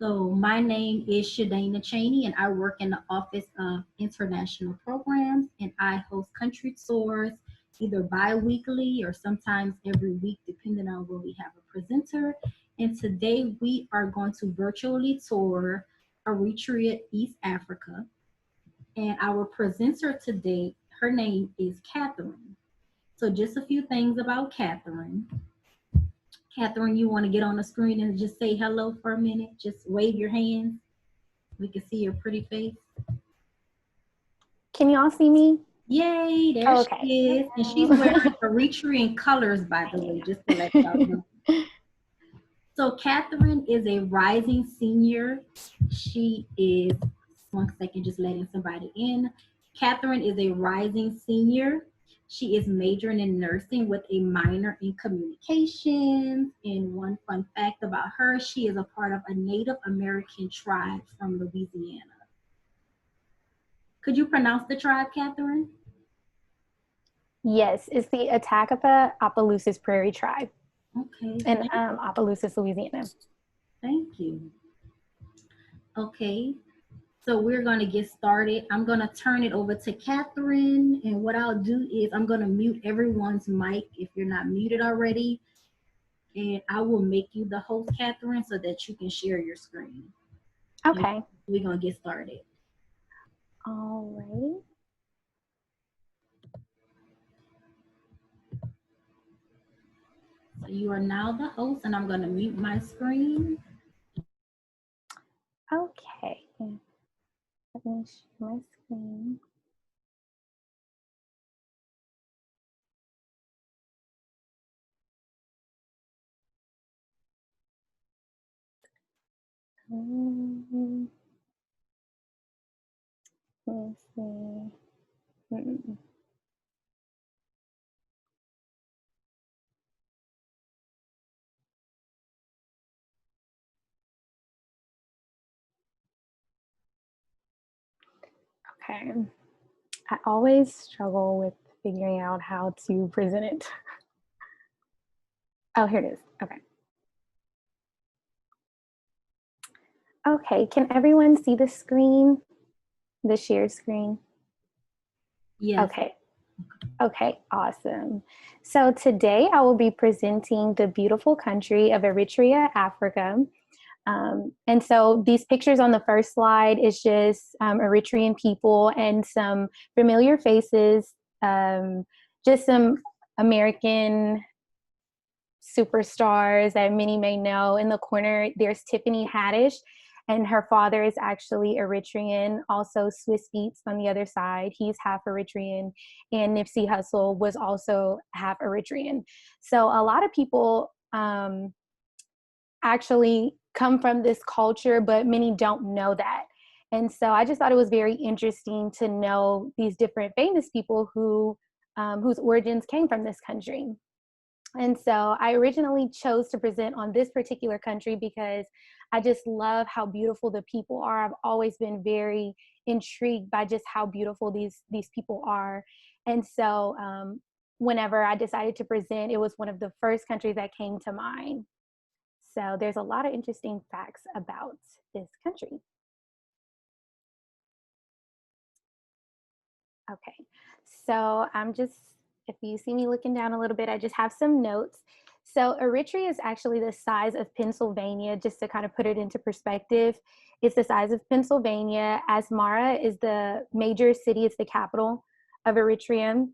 So my name is Shadana Cheney, and I work in the Office of International Programs, and I host country tours either bi-weekly or sometimes every week, depending on when we have a presenter. And today we are going to virtually tour Eritrea, East Africa. And our presenter today, her name is Catherine. So just a few things about Catherine. Catherine, you want to get on the screen and just say hello for a minute? Just wave your hands. We can see your pretty face. Can y'all see me? Yay, there she is. And she's wearing Eritrean colors, by the way, just to let y'all know. So Catherine is a rising senior. She is, one second, just letting somebody in. Catherine is a rising senior. She is majoring in nursing with a minor in communications. And one fun fact about her, she is a part of a Native American tribe from Louisiana. Could you pronounce the tribe, Catherine? Yes, it's the Attakapas Opelousas Prairie Tribe. Okay. In Opelousas, Louisiana. Thank you. Okay. So we're going to get started. I'm going to turn it over to Catherine. And what I'll do is I'm going to mute everyone's mic if you're not muted already. And I will make you the host, Catherine, so that you can share your screen. Okay. And we're going to get started. All right. So you are now the host, and I'm going to mute my screen. Okay. Let me share my screen. Let me see. Okay. I always struggle with figuring out how to present it. Oh, here it is. Okay. Okay, can everyone see the screen? The shared screen? Yes. Okay, awesome. So today I will be presenting the beautiful country of Eritrea, Africa. And so these pictures on the first slide is just Eritrean people and some familiar faces, just some American superstars that many may know. In the corner, there's Tiffany Haddish, and her father is actually Eritrean. Also, Swiss Beats on the other side, he's half Eritrean, and Nipsey Hussle was also half Eritrean. So a lot of people actually come from this culture, but many don't know that. And so I just thought it was very interesting to know these different famous people who whose origins came from this country. And so I originally chose to present on this particular country because I just love how beautiful the people are. I've always been very intrigued by just how beautiful these people are. And so whenever I decided to present, it was one of the first countries that came to mind. So there's a lot of interesting facts about this country. Okay, so if you see me looking down a little bit, I just have some notes. So Eritrea is actually the size of Pennsylvania, just to kind of put it into perspective. It's the size of Pennsylvania. Asmara is the major city, it's the capital of Eritrea.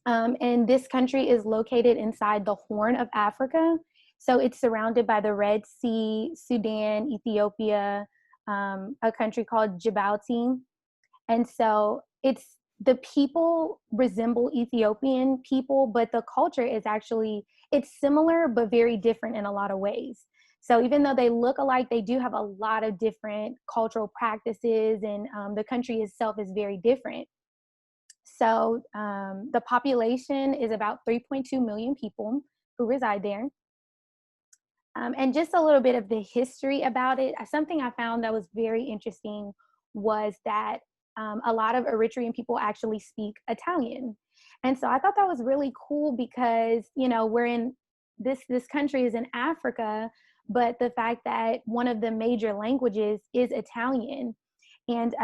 And this country is located inside the Horn of Africa. So it's surrounded by the Red Sea, Sudan, Ethiopia, a country called Djibouti. And so the people resemble Ethiopian people, but the culture is it's similar, but very different in a lot of ways. So even though they look alike, they do have a lot of different cultural practices, and the country itself is very different. So the population is about 3.2 million people who reside there. And just a little bit of the history about it. Something I found that was very interesting was that a lot of Eritrean people actually speak Italian. And so I thought that was really cool because, we're in this country is in Africa, but the fact that one of the major languages is Italian. And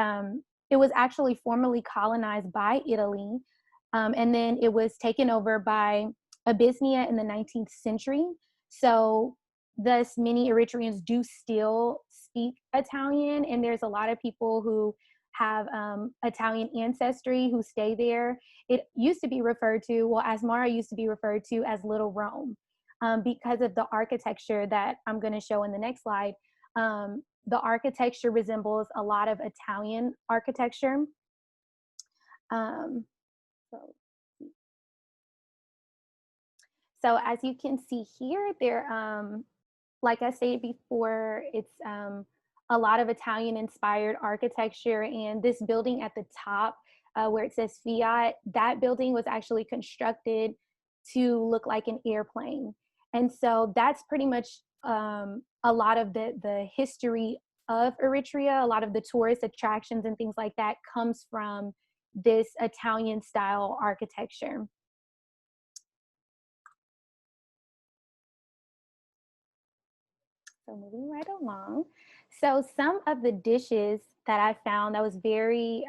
it was actually formerly colonized by Italy. And then it was taken over by Abyssinia in the 19th century. So, thus, many Eritreans do still speak Italian, and there's a lot of people who have Italian ancestry who stay there. It used to be referred to, well, Asmara used to be referred to as Little Rome, because of the architecture that I'm going to show in the next slide. The architecture resembles a lot of Italian architecture. Um, so, so as you can see here, there, like I stated before, it's a lot of Italian inspired architecture, and this building at the top where it says Fiat, that building was actually constructed to look like an airplane. And so that's pretty much a lot of the history of Eritrea. A lot of the tourist attractions and things like that comes from this Italian style architecture. So moving right along. So some of the dishes that I found that was very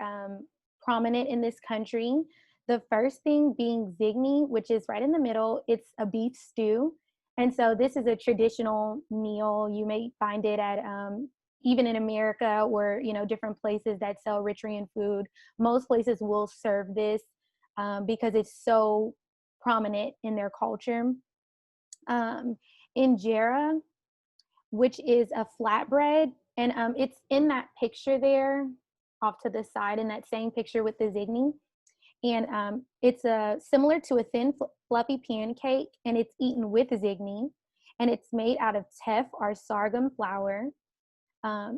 prominent in this country, the first thing being zigni, which is right in the middle. It's a beef stew. And so this is a traditional meal. You may find it at even in America or, different places that sell Eritrean food. Most places will serve this because it's so prominent in their culture. Injera, which is a flatbread. And it's in that picture there off to the side in that same picture with the zigni. And it's similar to a thin, fluffy pancake, and it's eaten with zigni. And it's made out of teff or sorghum flour.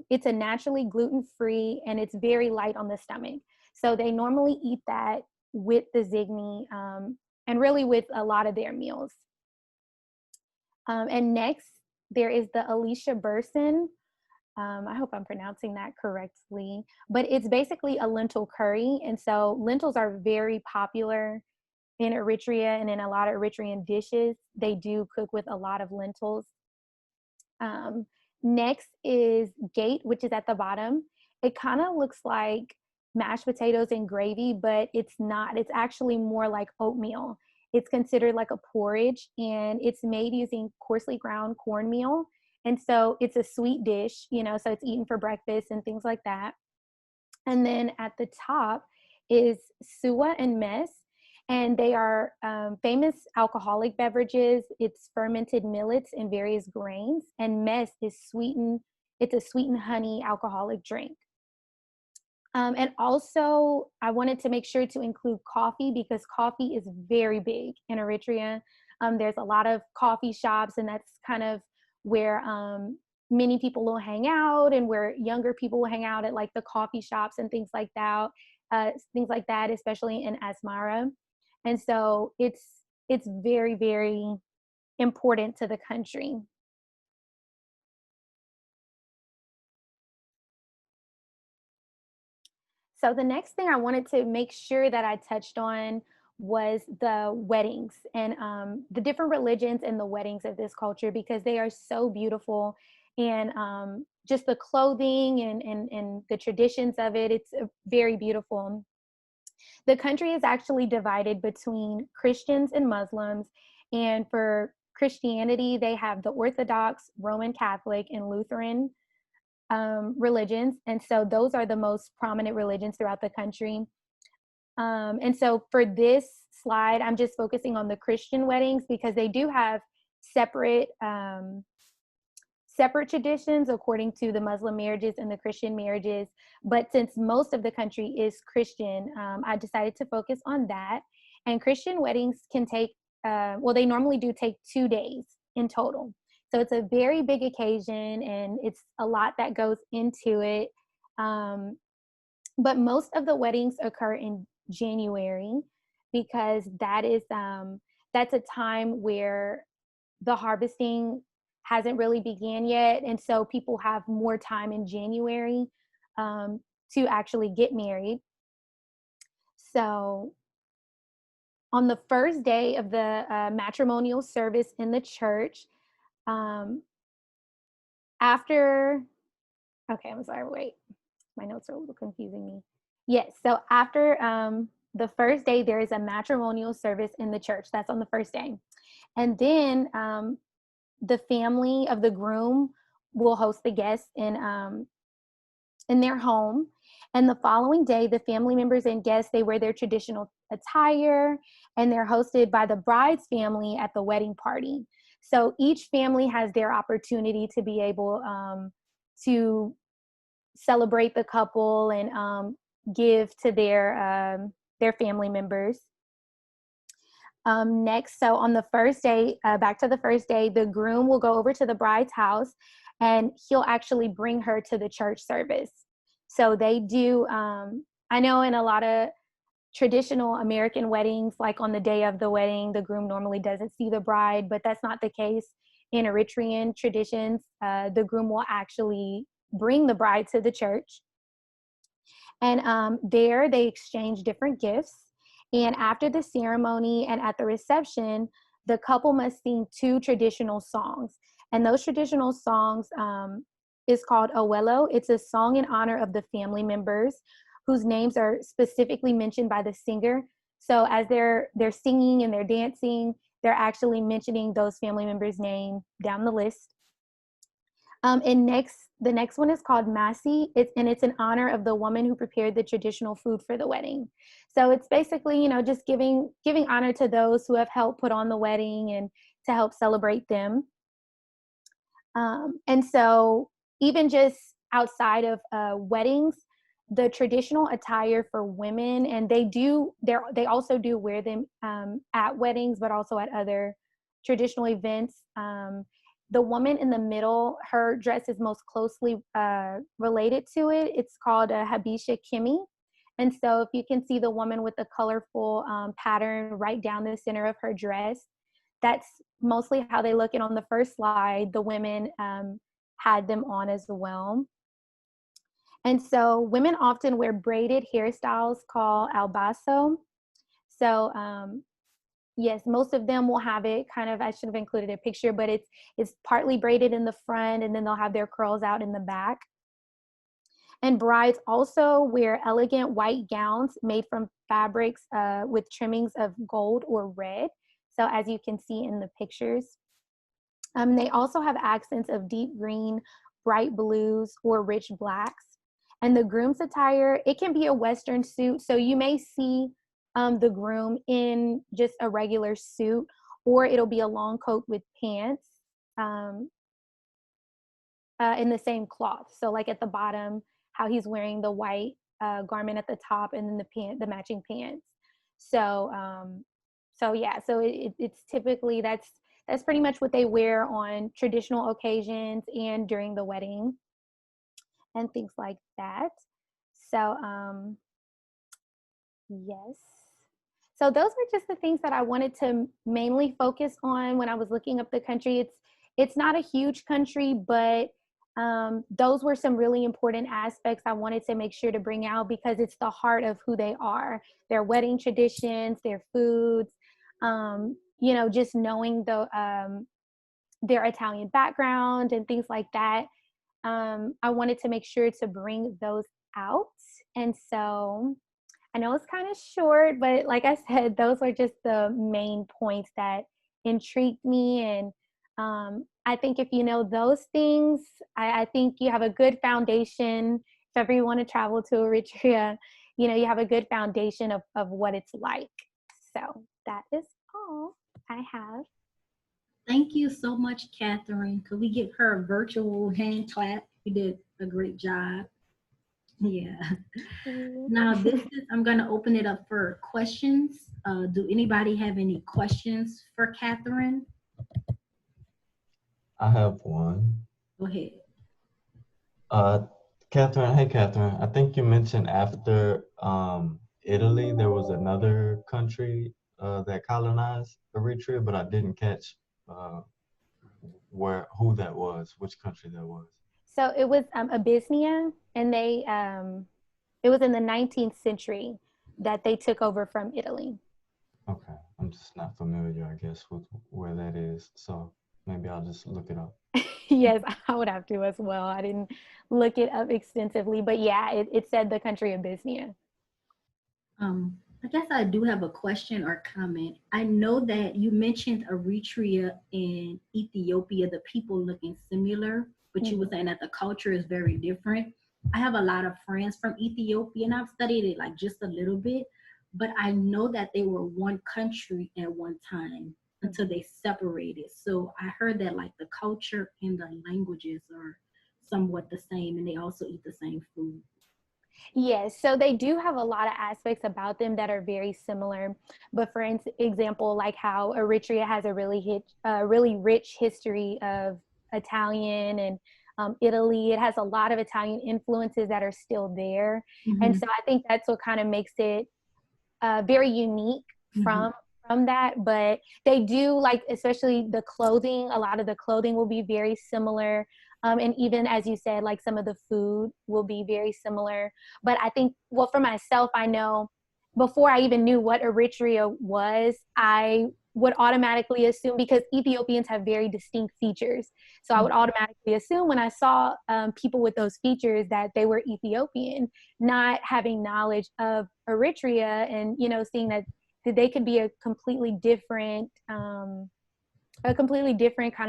It's a naturally gluten-free, and it's very light on the stomach. So they normally eat that with the zigni and really with a lot of their meals. And next, there is the Alicia Burson. I hope I'm pronouncing that correctly, but it's basically a lentil curry. And so lentils are very popular in Eritrea and in a lot of Eritrean dishes. They do cook with a lot of lentils. Next is gate, which is at the bottom. It kind of looks like mashed potatoes and gravy, but it's not. It's actually more like oatmeal. It's considered like a porridge, and it's made using coarsely ground cornmeal. And so it's a sweet dish, so it's eaten for breakfast and things like that. And then at the top is suwa and mes, and they are famous alcoholic beverages. It's fermented millets and various grains, and mes is sweetened. It's a sweetened honey alcoholic drink. And also, I wanted to make sure to include coffee because coffee is very big in Eritrea. There's a lot of coffee shops, and that's kind of where many people will hang out, and where younger people will hang out at like the coffee shops and things like that, especially in Asmara. And so it's very, very important to the country. So the next thing I wanted to make sure that I touched on was the weddings and the different religions and the weddings of this culture, because they are so beautiful, and just the clothing and the traditions of it, it's very beautiful. The country is actually divided between Christians and Muslims, and for Christianity, they have the Orthodox, Roman Catholic, and Lutheran religions. And so those are the most prominent religions throughout the country. And so for this slide, I'm just focusing on the Christian weddings because they do have separate traditions according to the Muslim marriages and the Christian marriages. But since most of the country is Christian, I decided to focus on that. And Christian weddings can take, they normally do take 2 days in total. So it's a very big occasion, and it's a lot that goes into it. But most of the weddings occur in January because that's a time where the harvesting hasn't really began yet, and so people have more time in January to actually get married. So on the first day of the matrimonial service in the church, after, okay, I'm sorry, wait. My notes are a little confusing me. Yes, so after the first day, there is a matrimonial service in the church. That's on the first day. And then the family of the groom will host the guests in their home. And the following day, the family members and guests, they wear their traditional attire, and they're hosted by the bride's family at the wedding party. So each family has their opportunity to be able to celebrate the couple and give to their family members. Next, so on the first day, back to the first day, the groom will go over to the bride's house, and he'll actually bring her to the church service. So they do, I know in a lot of traditional American weddings, like on the day of the wedding, the groom normally doesn't see the bride, but that's not the case in Eritrean traditions. The groom will actually bring the bride to the church. And there they exchange different gifts. And after the ceremony and at the reception, the couple must sing two traditional songs. And those traditional songs is called Owelo. It's a song in honor of the family members whose names are specifically mentioned by the singer. So as they're singing and they're dancing, they're actually mentioning those family members' name down the list. And the next one is called Masi. It's in honor of the woman who prepared the traditional food for the wedding. So it's basically, just giving honor to those who have helped put on the wedding and to help celebrate them. And so even just outside of weddings, the traditional attire for women, and they also do wear them at weddings, but also at other traditional events. The woman in the middle, her dress is most closely related to it. It's called a Habisha Kimi. And so if you can see the woman with the colorful pattern right down the center of her dress, that's mostly how they look. And on the first slide, the women had them on as well. And so women often wear braided hairstyles called albaso. So yes, most of them will have it kind of, I should have included a picture, but it's partly braided in the front, and then they'll have their curls out in the back. And brides also wear elegant white gowns made from fabrics with trimmings of gold or red. So as you can see in the pictures, they also have accents of deep green, bright blues, or rich blacks. And the groom's attire, it can be a Western suit. So you may see the groom in just a regular suit, or it'll be a long coat with pants in the same cloth. So like at the bottom, how he's wearing the white garment at the top, and then the matching pants. So it's typically that's pretty much what they wear on traditional occasions and during the wedding and things like that. So yes. So those were just the things that I wanted to mainly focus on when I was looking up the country. It's not a huge country, but those were some really important aspects I wanted to make sure to bring out, because it's the heart of who they are, their wedding traditions, their foods, just knowing their Italian background and things like that. I wanted to make sure to bring those out. And so I know it's kind of short, but like I said, those are just the main points that intrigued me. And I think if you know those things, I think you have a good foundation. If ever you want to travel to Eritrea, you have a good foundation of what it's like. So that is all I have. Thank you so much, Catherine. Could we give her a virtual hand clap? You did a great job. Yeah. Now I'm going to open it up for questions. Do anybody have any questions for Catherine? I have one. Go ahead. Uh, Catherine, hey Catherine, I think you mentioned after Italy, there was another country that colonized Eritrea, but I didn't catch who that was, which country that was. So it was Abyssinia, and it was in the 19th century that they took over from Italy. Okay, I'm just not familiar, I guess, with where that is, so maybe I'll just look it up. Yes, I would have to as well. I didn't look it up extensively, but yeah, it said the country of Bosnia. I guess I do have a question or comment. I know that you mentioned Eritrea and Ethiopia, the people looking similar, but you were saying that the culture is very different. I have a lot of friends from Ethiopia and I've studied it like just a little bit, but I know that they were one country at one time until they separated. So I heard that like the culture and the languages are somewhat the same and they also eat the same food. Yes, so they do have a lot of aspects about them that are very similar. But for example, like how Eritrea has a really rich history of Italian and Italy. It has a lot of Italian influences that are still there, and Mm-hmm. so I think that's what kind of makes it very unique Mm-hmm. from that. But they do, like, especially the clothing, a lot of the clothing will be very similar, and even as you said, like some of the food will be very similar. But I think, well, for myself, I know before I even knew what Eritrea was, I would automatically assume, because Ethiopians have very distinct features, so I would automatically assume when I saw people with those features that they were Ethiopian, not having knowledge of Eritrea, and seeing that they could be a completely different kind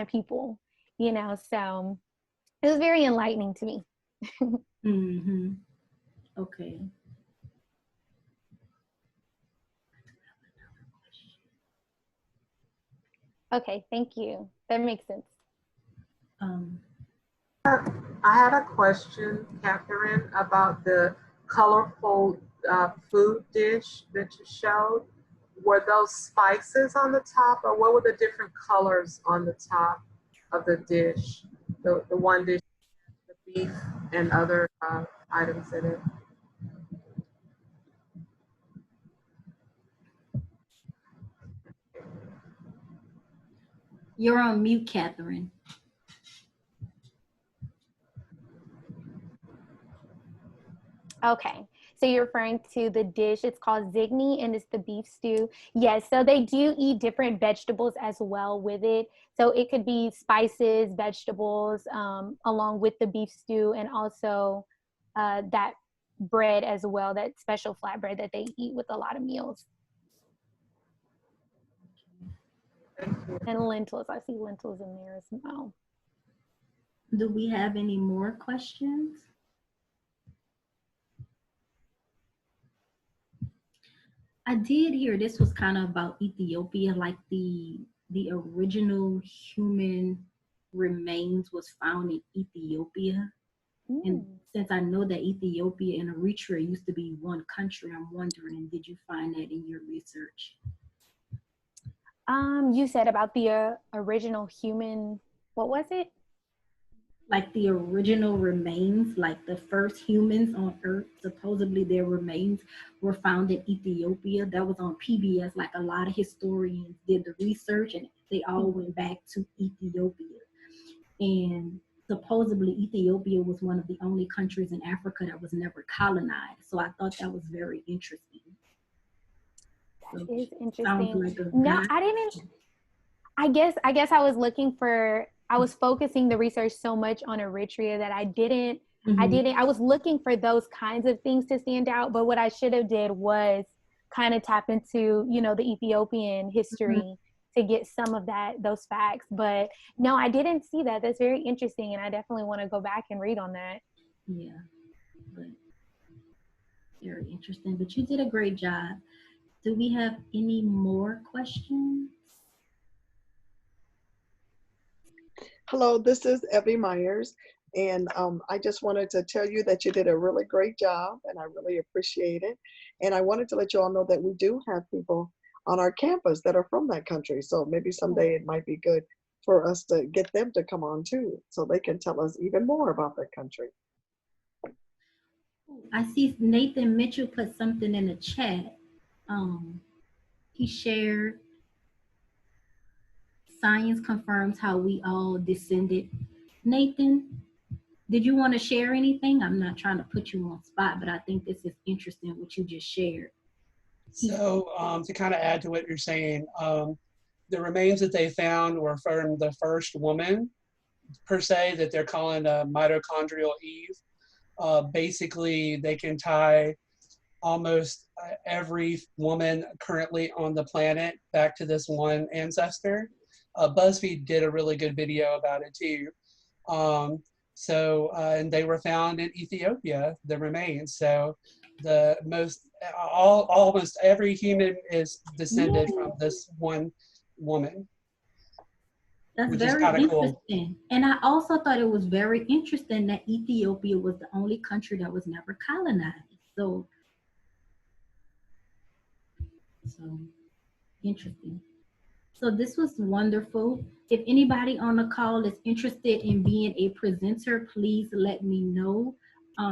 of people. So it was very enlightening to me. Mm-hmm. Okay. Okay, thank you. That makes sense. Um, I had a question, Catherine, about the colorful food dish that you showed. Were those spices on the top, or what were the different colors on the top of the dish? The one dish, the beef and other items in it. you're on mute, Catherine. Okay. So you're referring to the dish. It's called zigni and it's the beef stew. Yes. So they do eat different vegetables as well with it. So it could be spices, vegetables, along with the beef stew, and also that bread as well, that special flatbread that they eat with a lot of meals. And lentils. I see lentils in there as well. Do we have any more questions? I did hear this was kind of about Ethiopia, like the original human remains was found in Ethiopia. And since I know that Ethiopia and Eritrea used to be one country, I'm wondering, did you find that in your research? You said about the original human, what was it? Like the original remains, like the first humans on Earth, supposedly their remains were found in Ethiopia. That was on PBS. Like a lot of historians did the research and they all went back to Ethiopia. And supposedly Ethiopia was one of the only countries in Africa that was never colonized. So I thought that was very interesting. That So is sounds interesting. like a No, guy. I didn't. I guess I was looking for. I was focusing the research so much on Eritrea that I didn't. I was looking for those kinds of things to stand out. But what I should have did was kind of tap into the Ethiopian history to get some of those facts. But no, I didn't see that. That's very interesting, and I definitely want to go back and read on that. Yeah, but very interesting. But you did a great job. Do we have any more questions? Hello, this is Evie Myers, and I just wanted to tell you that you did a really great job, and I really appreciate it. And I wanted to let you all know that we do have people on our campus that are from that country, so maybe someday it might be good for us to get them to come on too, so they can tell us even more about that country. I see Nathan Mitchell put something in the chat. He shared, science confirms how we all descended. Nathan, did you want to share anything? I'm not trying to put you on spot, but I think this is interesting what you just shared. So to kind of add to what you're saying, the remains that they found were from the first woman per se that they're calling a mitochondrial Eve. Basically, they can tie almost every woman currently on the planet back to this one ancestor. BuzzFeed did a really good video about it too. And they were found in Ethiopia, the remains. So almost every human is descended from this one woman. That's Which is very kind of cool. interesting. And I also thought it was very interesting that Ethiopia was the only country that was never colonized. So interesting. So this was wonderful. If anybody on the call is interested in being a presenter, please let me know.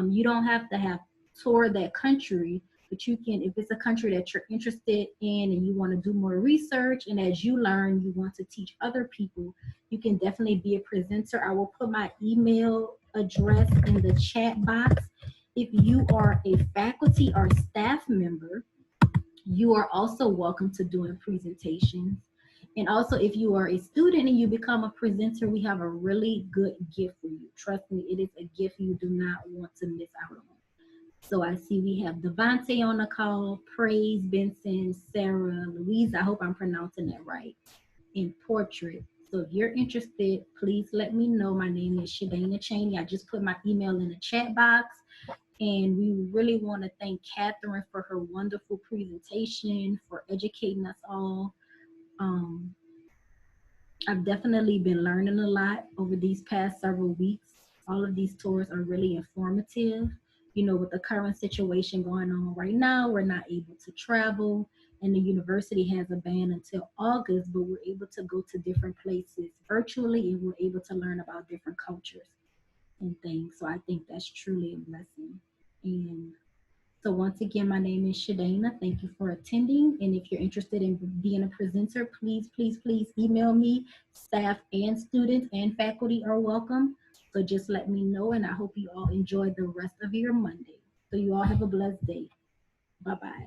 You don't have to have toured that country, but you can, if it's a country that you're interested in and you want to do more research, and as you learn, you want to teach other people, you can definitely be a presenter. I will put my email address in the chat box. If you are a faculty or staff member, you are also welcome to doing presentations. And also, if you are a student and you become a presenter, we have a really good gift for you. Trust me, it is a gift you do not want to miss out on. So I see we have Devontae on the call, Praise, Benson, Sarah, Louise, I hope I'm pronouncing that right, and Portrait. So if you're interested, please let me know. My name is Shadana Cheney. I just put my email in the chat box. And we really want to thank Catherine for her wonderful presentation, for educating us all. I've definitely been learning a lot over these past several weeks. All of these tours are really informative. You know, with the current situation going on right now, we're not able to travel, and the university has a ban until August, but we're able to go to different places virtually, and we're able to learn about different cultures and things. So I think that's truly a blessing. And so once again, my name is Shadana. Thank you for attending. And if you're interested in being a presenter, please, please, please email me. Staff and students and faculty are welcome. So just let me know, and I hope you all enjoy the rest of your Monday. So you all have a blessed day. Bye-bye.